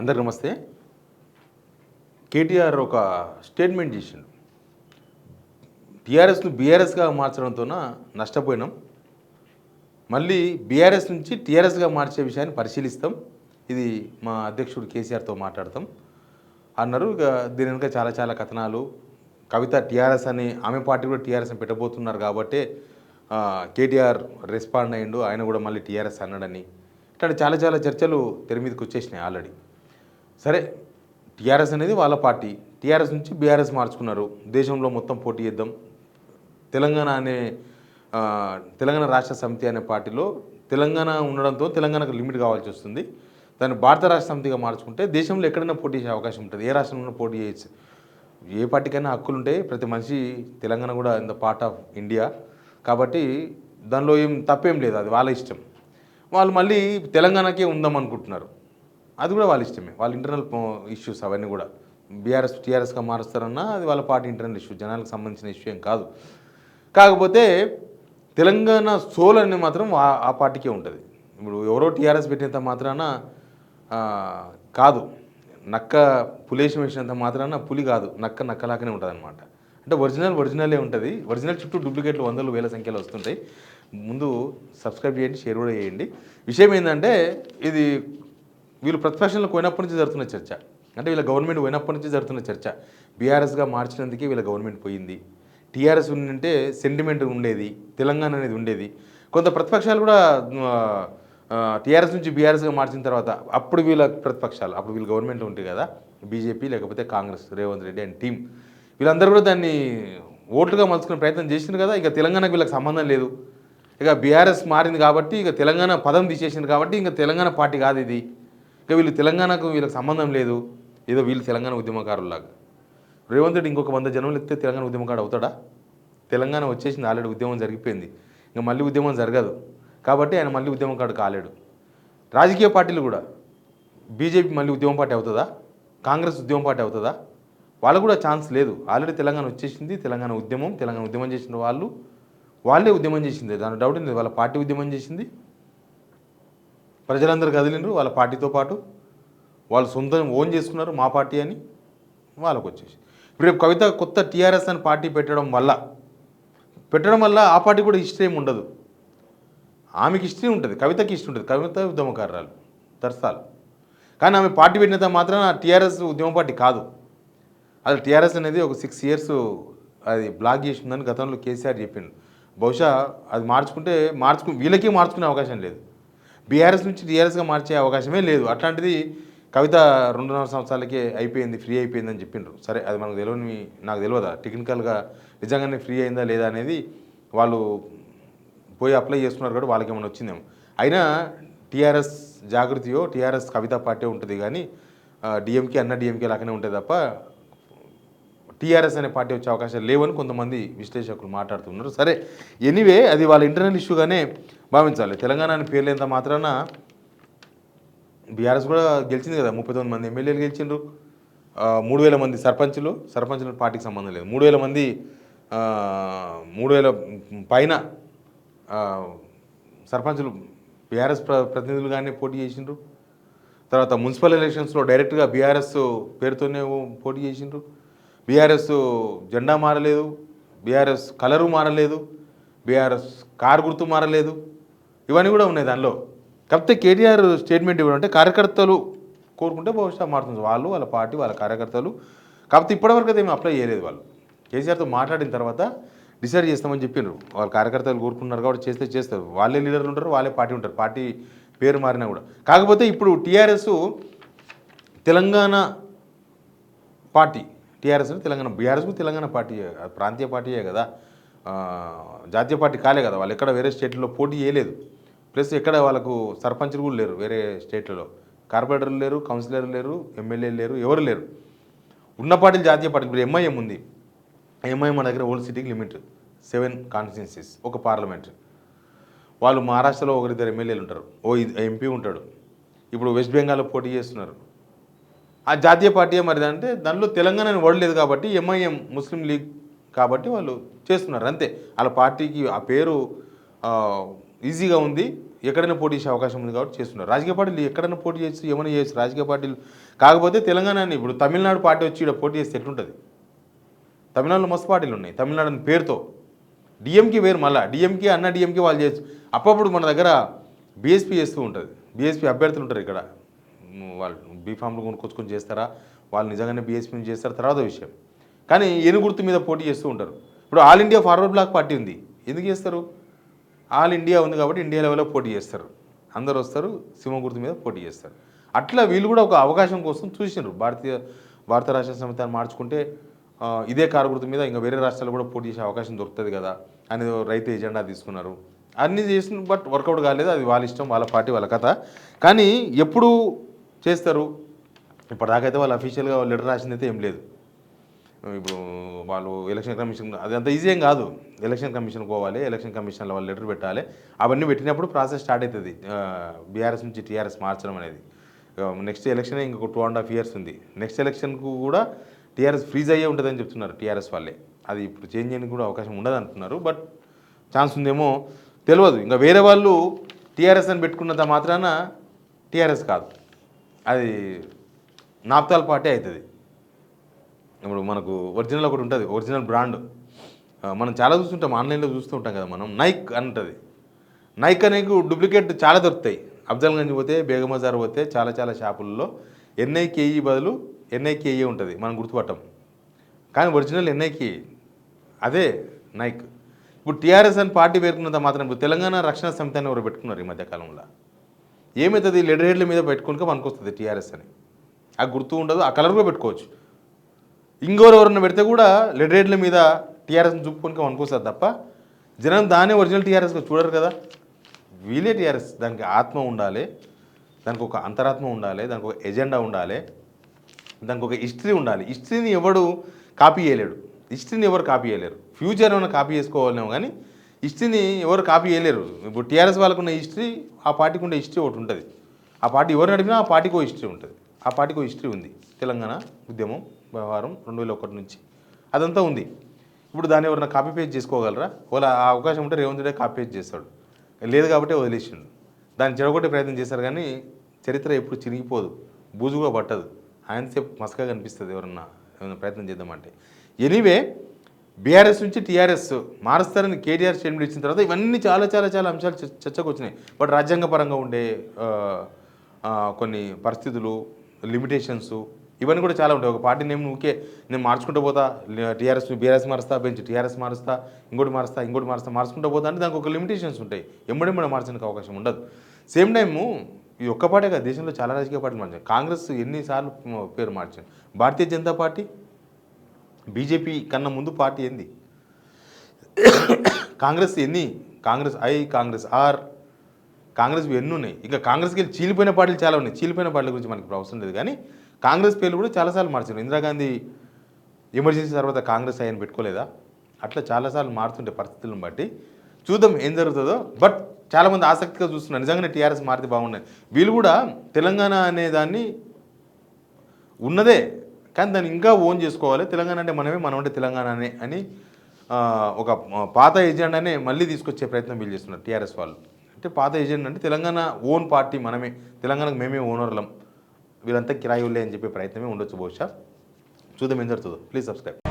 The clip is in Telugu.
అందరు నమస్తే. కేటీఆర్ ఒక స్టేట్మెంట్ చేసిండు. టీఆర్ఎస్ను బీఆర్ఎస్గా మార్చడంతోన నష్టపోయినాం, మళ్ళీ బీఆర్ఎస్ నుంచి టీఆర్ఎస్గా మార్చే విషయాన్ని పరిశీలిస్తాం, ఇది మా అధ్యక్షుడు కేసీఆర్తో మాట్లాడతాం అన్నారు. ఇక దీని వెనుక చాలా చాలా కథనాలు. కవిత టీఆర్ఎస్ అని, ఆమె పార్టీ కూడా టీఆర్ఎస్ అని పెట్టబోతున్నారు కాబట్టి కేటీఆర్ రెస్పాండ్ అయ్యిండు, ఆయన కూడా మళ్ళీ టీఆర్ఎస్ అన్నాడని. ఇట్లా చాలా చాలా చర్చలు తెర మీదకి వచ్చేసినాయి ఆల్రెడీ. సరే, టీఆర్ఎస్ అనేది వాళ్ళ పార్టీ, టీఆర్ఎస్ నుంచి బీఆర్ఎస్ మార్చుకున్నారు. దేశంలో మొత్తం పోటీ చేద్దాం, తెలంగాణ రాష్ట్ర సమితి అనే పార్టీలో తెలంగాణ ఉండడంతో తెలంగాణకు లిమిట్ కావాల్సి వస్తుంది. దాన్ని భారత రాష్ట్ర సమితిగా మార్చుకుంటే దేశంలో ఎక్కడైనా పోటీ చేసే అవకాశం ఉంటుంది, ఏ రాష్ట్రంలో పోటీ చేయొచ్చు. ఏ పార్టీకైనా హక్కులు ఉంటాయి, ప్రతి మనిషి, తెలంగాణ కూడా in the part of India కాబట్టి దానిలో ఏం తప్పేం లేదు, అది వాళ్ళ ఇష్టం. వాళ్ళు మళ్ళీ తెలంగాణకే ఉందాం అనుకుంటున్నారు, అది కూడా వాళ్ళ ఇష్టమే, వాళ్ళ ఇంటర్నల్ ఇష్యూస్ అవన్నీ కూడా. బీఆర్ఎస్ టీఆర్ఎస్గా మారుస్తారన్నా అది వాళ్ళ పార్టీ ఇంటర్నల్ ఇష్యూ, జనాలకు సంబంధించిన ఇష్యూ ఏం కాదు. కాకపోతే తెలంగాణ సోల్ అనేది మాత్రం ఆ పార్టీకే ఉంటుంది. ఇప్పుడు ఎవరో టీఆర్ఎస్ పెట్టినంత మాత్రాన కాదు, నక్క పులేషం వేసినంత మాత్రాన పులి కాదు, నక్క నక్కలాగానే ఉంటుంది అనమాట. అంటే ఒరిజినలే ఉంటుంది. ఒరిజినల్ చుట్టూ డూప్లికేట్లు వందలు వేల సంఖ్యలో వస్తుంటాయి. ముందు సబ్స్క్రైబ్ చేయండి, షేర్ కూడా చేయండి. విషయం ఏంటంటే, ఇది వీళ్ళు ప్రతిపక్షంలో పోయినప్పటి నుంచి జరుగుతున్న చర్చ, అంటే వీళ్ళ గవర్నమెంట్ పోయినప్పటి నుంచి జరుగుతున్న చర్చ. బీఆర్ఎస్గా మార్చినందుకే వీళ్ళ గవర్నమెంట్ పోయింది. టీఆర్ఎస్ ఉంటే సెంటిమెంట్ ఉండేది, తెలంగాణ అనేది ఉండేది. కొంత ప్రతిపక్షాలు కూడా టీఆర్ఎస్ నుంచి బీఆర్ఎస్గా మార్చిన తర్వాత అప్పుడు వీళ్ళ ప్రతిపక్షాలు, అప్పుడు వీళ్ళ గవర్నమెంట్ ఉంటుంది కదా, బీజేపీ లేకపోతే కాంగ్రెస్, రేవంత్ రెడ్డి అండ్ టీం, వీళ్ళందరూ కూడా దాన్ని ఓట్లుగా మలుచుకునే ప్రయత్నం చేసింది కదా. ఇక తెలంగాణకు వీళ్ళకి సంబంధం లేదు, ఇక బీఆర్ఎస్ మారింది కాబట్టి, ఇక తెలంగాణ పదం తీసేసింది కాబట్టి ఇంకా తెలంగాణ పార్టీ కాదు ఇది, ఇక వీళ్ళు తెలంగాణకు వీళ్ళకి సంబంధం లేదు, ఏదో వీళ్ళు తెలంగాణ ఉద్యమకారులాగా. రేవంత్ రెడ్డి ఇంకొక 100 జనం ఎత్తే తెలంగాణ ఉద్యమకాడు అవుతాడా? తెలంగాణ వచ్చేసింది, ఆల్రెడీ ఉద్యమం జరిగిపోయింది, ఇంకా మళ్ళీ ఉద్యమం జరగదు కాబట్టి ఆయన మళ్ళీ ఉద్యమకాడు కాలేడు. రాజకీయ పార్టీలు కూడా, బీజేపీ మళ్ళీ ఉద్యమం పార్టీ అవుతుందా? కాంగ్రెస్ ఉద్యమం పార్టీ అవుతుందా? వాళ్ళకు కూడా ఛాన్స్ లేదు. ఆల్రెడీ తెలంగాణ వచ్చేసింది, తెలంగాణ ఉద్యమం చేసిన వాళ్ళే ఉద్యమం చేసింది, దాని డౌట్ లేదు. వాళ్ళ పార్టీ ఉద్యమం చేసింది, ప్రజలందరూ కదిలిండ్రు వాళ్ళ పార్టీతో పాటు, వాళ్ళు సొంతం ఓన్ చేసుకున్నారు మా పార్టీ అని, వాళ్ళకు వచ్చేసి. ఇప్పుడు రేపు కవిత కొత్త టీఆర్ఎస్ అని పార్టీ పెట్టడం వల్ల ఆ పార్టీ కూడా హిస్టరీ ఏమి ఉండదు. ఆమెకి హిస్టరీ ఉంటుంది, కవితకి హిస్టరీ ఉంటుంది. కవిత ఉద్యమకారురాలు దర్శాలు, కానీ ఆమె పార్టీ పెట్టినంత మాత్రం టీఆర్ఎస్ ఉద్యమ పార్టీ కాదు. అది టీఆర్ఎస్ అనేది ఒక 6 years అది బ్లాక్ చేసిందని గతంలో కేసీఆర్ చెప్పిండు. బహుశా అది వీళ్ళకి మార్చుకునే అవకాశం లేదు, బీఆర్ఎస్ నుంచి టీఆర్ఎస్గా మార్చే అవకాశమే లేదు. అట్లాంటిది కవిత 2.5 సంవత్సరాలకే అయిపోయింది, ఫ్రీ అయిపోయిందని చెప్పిండ్రు. సరే, అది నాకు తెలియదా టెక్నికల్గా నిజంగానే ఫ్రీ అయిందా లేదా అనేది, వాళ్ళు పోయి అప్లై చేసుకున్నారు కాబట్టి వాళ్ళకి ఏమైనా వచ్చిందేమో. అయినా టీఆర్ఎస్ జాగృతియో టీఆర్ఎస్ కవిత పార్టీ ఉంటుంది, కానీ డిఎంకే లాగానే ఉంటుంది తప్ప టీఆర్ఎస్ అనే పార్టీ వచ్చే అవకాశాలు లేవని కొంతమంది విశ్లేషకులు మాట్లాడుతున్నారు. సరే, ఎనీవే అది వాళ్ళ ఇంటర్నల్ ఇష్యూగానే భావించాలి. తెలంగాణ అని పేర్లు ఎంత మాత్రాన బీఆర్ఎస్ కూడా గెలిచింది కదా, 39 మంది ఎమ్మెల్యేలు గెలిచిండ్రు, 3,000 మంది సర్పంచులు పార్టీకి సంబంధం లేదు, 3,000 పైన సర్పంచులు బీఆర్ఎస్ ప్రతినిధులుగానే పోటీ చేసిండ్రు. తర్వాత మున్సిపల్ ఎలక్షన్స్లో డైరెక్ట్గా బీఆర్ఎస్ పేరుతోనే పోటీ చేసిండ్రు. బీఆర్ఎస్ జెండా మారలేదు, బీఆర్ఎస్ కలరు మారలేదు, బీఆర్ఎస్ కారు గుర్తు మారలేదు, ఇవన్నీ కూడా ఉన్నాయి దానిలో. కాకపోతే కేటీఆర్ స్టేట్మెంట్ ఇవ్వడం అంటే కార్యకర్తలు కోరుకుంటే బహుశా మారుతుంది, వాళ్ళ పార్టీ వాళ్ళ కార్యకర్తలు. కాకపోతే ఇప్పటివరకు అయితే ఏమి అప్లై చేయలేదు. వాళ్ళు కేసీఆర్తో మాట్లాడిన తర్వాత డిసైడ్ చేస్తామని చెప్పినారు. వాళ్ళ కార్యకర్తలు కోరుకున్నారు కాబట్టి చేస్తారు. వాళ్ళే లీడర్లు ఉంటారు, వాళ్ళే పార్టీ ఉంటారు, పార్టీ పేరు మారినా కూడా. కాకపోతే ఇప్పుడు TRS Telangana party, TRS Telangana, బీఆర్ఎస్కు తెలంగాణ పార్టీ ప్రాంతీయ పార్టీయే కదా, జాతీయ పార్టీ కాలే కదా. వాళ్ళు ఎక్కడ వేరే స్టేట్లలో పోటీ చేయలేదు, ప్లస్ ఎక్కడ వాళ్ళకు సర్పంచులు కూడా లేరు వేరే స్టేట్లలో, కార్పొరేటర్లు లేరు, కౌన్సిలర్లు లేరు, ఎమ్మెల్యేలు లేరు, ఎవరు లేరు. ఉన్న పార్టీలు జాతీయ పార్టీ. ఇప్పుడు ఎంఐఎం ఉంది, ఎంఐఎం మన దగ్గర ఓల్డ్ సిటీకి లిమిట్ 7 కాన్స్టిట్యున్సీస్, ఒక పార్లమెంట్. వాళ్ళు మహారాష్ట్రలో 1-2 ఎమ్మెల్యేలు ఉంటారు, ఎంపీ ఉంటాడు. ఇప్పుడు వెస్ట్ బెంగాల్లో పోటీ చేస్తున్నారు, ఆ జాతీయ పార్టీ మరి అంటే దానిలో తెలంగాణ ఓడలేదు కాబట్టి ఎంఐఎం ముస్లిం లీగ్ కాబట్టి వాళ్ళు చేస్తున్నారు అంతే. వాళ్ళ పార్టీకి ఆ పేరు ఈజీగా ఉంది, ఎక్కడైనా పోటీ చేసే అవకాశం ఉంది కాబట్టి చేస్తున్నారు. రాజకీయ పార్టీలు ఎక్కడైనా పోటీ చేయొచ్చు, ఏమైనా చేయొచ్చు రాజకీయ పార్టీలు. కాకపోతే తెలంగాణని ఇప్పుడు తమిళనాడు పార్టీ వచ్చి ఇక్కడ పోటీ చేస్తే ఎట్లుంటుంది? తమిళనాడులో మస్తు పార్టీలు ఉన్నాయి తమిళనాడు అని పేరుతో. డిఎంకే వేరు, మళ్ళీ డిఎంకే అన్న డిఎంకే వాళ్ళు చేయొచ్చు. అప్పుడప్పుడు మన దగ్గర బీఎస్పీ చేస్తూ ఉంటుంది. బీఎస్పీ అభ్యర్థులు ఉంటారు ఇక్కడ, వాళ్ళు బీఫామ్లు కొనుక్కొచ్చుకొని చేస్తారా, వాళ్ళు నిజంగానే బీఎస్పీని చేస్తారా తర్వాత విషయం. కానీ ఏనుగుర్తు మీద పోటీ చేస్తూ ఉంటారు. ఇప్పుడు All India Forward Bloc party ఉంది, ఎందుకు చేస్తారు? ఆల్ ఇండియా ఉంది కాబట్టి ఇండియా లెవెల్లో పోటీ చేస్తారు, అందరు వస్తారు, సింహ గుర్తు మీద పోటీ చేస్తారు. అట్లా వీళ్ళు కూడా ఒక అవకాశం కోసం చూసినారు. భారత రాష్ట్ర సమితిని మార్చుకుంటే ఇదే కారు గుర్తు మీద ఇంకా వేరే రాష్ట్రాలు కూడా పోటీ చేసే అవకాశం దొరుకుతుంది కదా అని రైతు ఎజెండా తీసుకున్నారు. అన్నీ చేసిన బట్ వర్కౌట్ కాలేదు. అది వాళ్ళ ఇష్టం, వాళ్ళ పార్టీ, వాళ్ళ కథ. కానీ ఎప్పుడు చేస్తారు? ఇప్పటిదాకైతే వాళ్ళు అఫీషియల్గా లెటర్ రాసింది అయితే ఏం లేదు. ఇప్పుడు వాళ్ళు ఎలక్షన్ కమిషన్, అది అంత ఈజీ ఏం కాదు. ఎలక్షన్ కమిషన్ పోవాలి, ఎలక్షన్ కమిషన్లో వాళ్ళు లెటర్ పెట్టాలి. అవన్నీ పెట్టినప్పుడు ప్రాసెస్ స్టార్ట్ అవుతుంది. బీఆర్ఎస్ నుంచి టీఆర్ఎస్ మార్చడం అనేది. నెక్స్ట్ ఎలక్షన్ ఇంకొక 2.5 years ఉంది. నెక్స్ట్ ఎలక్షన్కు కూడా టీఆర్ఎస్ ఫ్రీజ్ అయ్యే ఉంటుందని చెప్తున్నారు టీఆర్ఎస్ వాళ్ళే. అది ఇప్పుడు చేంజ్ చేయడానికి కూడా అవకాశం ఉండదు అంటున్నారు. బట్ ఛాన్స్ ఉందేమో తెలియదు. ఇంకా వేరే వాళ్ళు టీఆర్ఎస్ అని పెట్టుకున్నంత మాత్రాన టీఆర్ఎస్ కాదు, అది నాప్తాల్ పార్టీ అవుతుంది. ఇప్పుడు మనకు ఒరిజినల్ ఒకటి ఉంటుంది, ఒరిజినల్ బ్రాండ్ మనం చాలా చూస్తుంటాం, ఆన్లైన్లో చూస్తూ ఉంటాం కదా మనం. నైక్ అంటుంది. నైక్ అనేది డూప్లికేట్ చాలా దొరుకుతాయి. అఫ్జల్గంజ్ పోతే, బేగం బజార్ పోతే చాలా చాలా షాపుల్లో ఎన్ఐకేఈ బదులు ఎన్ఐకేఈ ఉంటుంది, మనం గుర్తుపట్టం. కానీ ఒరిజినల్ ఎన్ఐకేఈ అదే నైక్. ఇప్పుడు టీఆర్ఎస్ అని పార్టీ పేర్కొన్నంత మాత్రం ఇప్పుడు తెలంగాణ రక్షణ సమితి అని ఎవరు పెట్టుకున్నారు ఈ మధ్యకాలంలో. ఏమవుతుంది? లెటర్ హెడ్ల మీద పెట్టుకుని పనికొస్తుంది టీఆర్ఎస్ అని. ఆ గుర్తు ఉండదు, ఆ కలర్ కూడా పెట్టుకోవచ్చు. ఎవరన్నా పెడితే కూడా లెటర్ హెడ్ల మీద టీఆర్ఎస్ని చూపుకొని పనికొస్తుంది తప్ప జనం దానే ఒరిజినల్ టీఆర్ఎస్గా చూడరు కదా. వీలే టీఆర్ఎస్. దానికి ఆత్మ ఉండాలి, దానికి ఒక అంతరాత్మ ఉండాలి, దానికి ఒక ఎజెండా ఉండాలి, దానికి ఒక హిస్టరీ ఉండాలి. హిస్టరీని ఎవడు కాపీ చేయలేడు, హిస్టరీని ఎవరు కాపీ చేయలేరు. ఫ్యూచర్ ఏమైనా కాపీ చేసుకోవాలేమో కానీ హిస్టరీని ఎవరు కాపీ చేయలేరు. ఇప్పుడు టీఆర్ఎస్ వాళ్ళకున్న హిస్టరీ, ఆ పార్టీకి ఉండే హిస్టరీ ఒకటి ఉంటుంది. ఆ పార్టీ ఎవరిని అడిగినా ఆ పార్టీకి హిస్టరీ ఉంటుంది. ఆ పార్టీకి హిస్టరీ ఉంది. తెలంగాణ ఉద్యమం వ్యవహారం 2001 నుంచి అదంతా ఉంది. ఇప్పుడు దాన్ని ఎవరైనా కాపీ పేజ్ చేసుకోగలరా? వాళ్ళ ఆ అవకాశం ఉంటే రేవంత్ రెడ్డి కాపీ పేజ్ చేస్తాడు, లేదు కాబట్టి వదిలేసిండు. దాన్ని చెడగొట్టే ప్రయత్నం చేశారు కానీ చరిత్ర ఎప్పుడు చిరిగిపోదు, బూజుగా పట్టదు. ఆయనసేపు మస్కగా కనిపిస్తుంది ఏమైనా ప్రయత్నం చేద్దామంటే. ఎనీవే బీఆర్ఎస్ నుంచి టీఆర్ఎస్ మారుస్తారని కేటీఆర్ స్టేట్మెంట్ ఇచ్చిన తర్వాత ఇవన్నీ చాలా చాలా చాలా అంశాలు చర్చకు వచ్చినాయి. బట్ రాజ్యాంగపరంగా ఉండే కొన్ని పరిస్థితులు, లిమిటేషన్స్, ఇవన్నీ కూడా చాలా ఉంటాయి. ఒక పార్టీ నేమ్ నేను మార్చుకుంటూ పోతా, బీఆర్ఎస్ మారుస్తా, బెంచ్ టీఆర్ఎస్ మారుస్తా, ఇంకోటి మారుస్తా మార్చుకుంటూ పోతా అంటే దానికి ఒక లిమిటేషన్స్ ఉంటాయి. ఎమ్మడెమ్మడ మార్చడానికి అవకాశం ఉండదు. సేమ్ టైము ఈ ఒక్క పార్టీ కాదు, దేశంలో చాలా రాజకీయ పార్టీలు మార్చారు. కాంగ్రెస్ ఎన్నిసార్లు పేరు మార్చారు. భారతీయ జనతా పార్టీ, బీజేపీ కన్నా ముందు పార్టీ ఏంది? కాంగ్రెస్ కాంగ్రెస్ ఐ, కాంగ్రెస్ ఆర్, కాంగ్రెస్ ఎన్ని ఉన్నాయి? ఇంకా కాంగ్రెస్కి వెళ్ళి చీలిపోయిన పార్టీలు చాలా ఉన్నాయి. చీలిపోయిన పార్టీల గురించి మనకి ఇప్పుడు అవసరం లేదు. కానీ కాంగ్రెస్ పేర్లు కూడా చాలాసార్లు మార్చారు. ఇందిరాగాంధీ ఎమర్జెన్సీ తర్వాత కాంగ్రెస్ ఆయన పెట్టుకోలేదా? అట్లా చాలాసార్లు మారుతుంటే పరిస్థితులను బట్టి చూద్దాం ఏం జరుగుతుందో. బట్ చాలామంది ఆసక్తిగా చూస్తున్నారు, నిజంగానే టీఆర్ఎస్ మారితే బాగున్నాయి. వీళ్ళు కూడా తెలంగాణ అనే దాన్ని ఉన్నదే కానీ దాన్ని ఇంకా ఓన్ చేసుకోవాలి. తెలంగాణ అంటే మనం అంటే తెలంగాణనే అని ఒక పాత ఎజెండానే మళ్ళీ తీసుకొచ్చే ప్రయత్నం వీళ్ళు చేస్తున్నారు టీఆర్ఎస్ వాళ్ళు. అంటే పాత ఎజెండా అంటే తెలంగాణ ఓన్ పార్టీ, మనమే తెలంగాణకు మేమే ఓనర్లం, వీళ్ళంతా కిరాయిలే అని చెప్పే ప్రయత్నమే ఉండొచ్చు బహుశా. చూద్దాం ఏం జరుగుతుందో. Please subscribe.